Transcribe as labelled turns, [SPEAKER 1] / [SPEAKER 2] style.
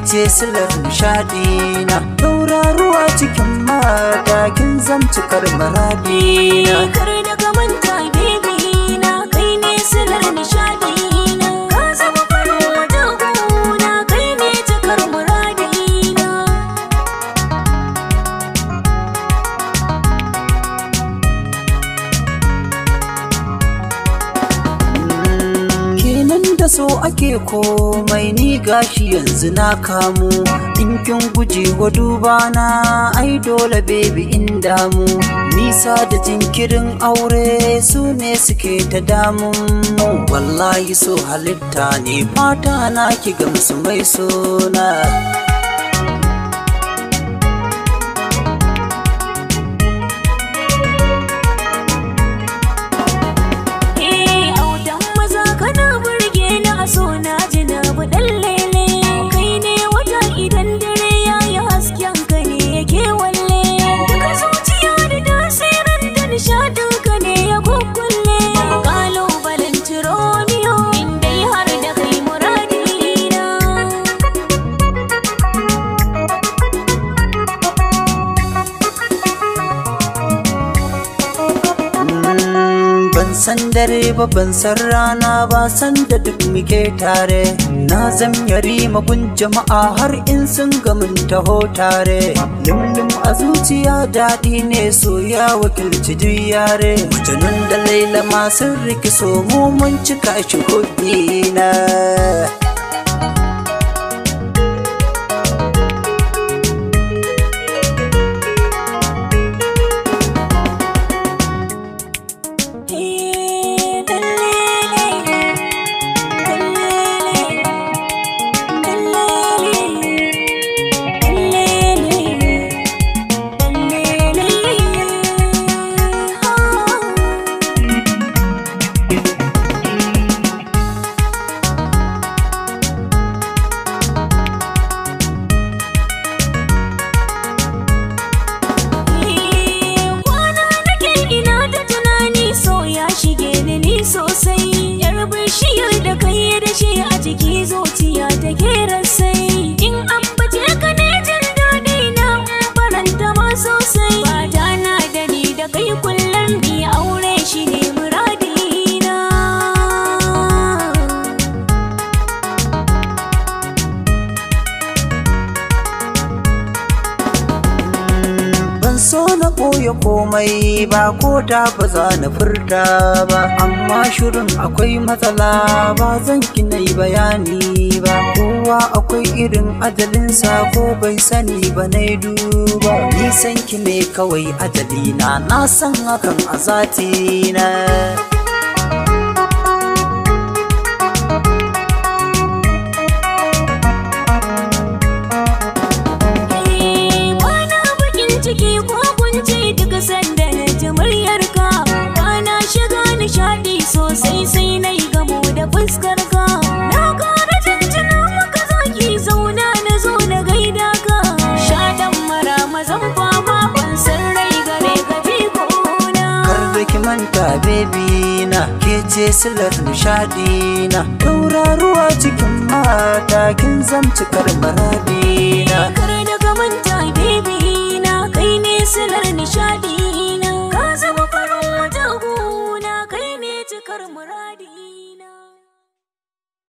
[SPEAKER 1] ce silar nishadina, tauraruwa cikin mata kin zamcikar muradina.
[SPEAKER 2] Kar da ka manta baby na, kai ne silar nishadina, ka zama farin wata gona, kai ne cikar muradina.
[SPEAKER 1] Kenan da so ake komai, ni gashi yanzu na kamu. In kin guje wa dubana, ai dole baby in damu. Nisa da jinkirin aure su ne suke ta damun mu. Wallahi so halitta ne, fata na ki gamsu mai sona.
[SPEAKER 2] So na ji na buɗan lele, kai ne wata idan dare ya yi hasken ka ne yake walle. Daga zuciya da tasirin da nishadin ka ne ya kukkulle. Kalubalen Romeo in dai har da kai muradina.
[SPEAKER 1] Ban san dare ba ban san rana ba, san da duk muke tare. Na zam yarima gun jama'a har in sun ga mun taho tare. Lumlum a zuciya daɗi ne, so ya wakilci duk yare. Majanun da Laila ma sun riki so, mu mun cika shi na.
[SPEAKER 2] Sosai yar bishiyar da kai da shi a ciki zuciya ta kera sai. In an bace ka ne jin daɗi na faranta ma sosai. Fata na da ni da kai kullum bi aure shi ne muradina.
[SPEAKER 1] So na ɓoye komai ba, ko da ba za na furta ba. Amma shirin akwai matsala, ba zan ki na yi bayani ba. Kowa akwai irin ajalinsa, ko bai sani ba na yi duba. Nisan ki ne kawai ajalina, na san hakan a zatina.
[SPEAKER 2] Duk sanda na ji muryarka, bana shiga nishadi sosai sai na yi gamo da fuskarka. Na kara jinjina maka zaki, zauna na zo na gaida ka. Shaɗan mara mazan fama, ban san rai gare ka jikona.
[SPEAKER 1] Kar da ki manta baby na, ke ce silar nishadina, tauraruwa cikin mata kin zamcikar muradina.
[SPEAKER 2] Kar da ka manta baby na, kai ne silar nishadi.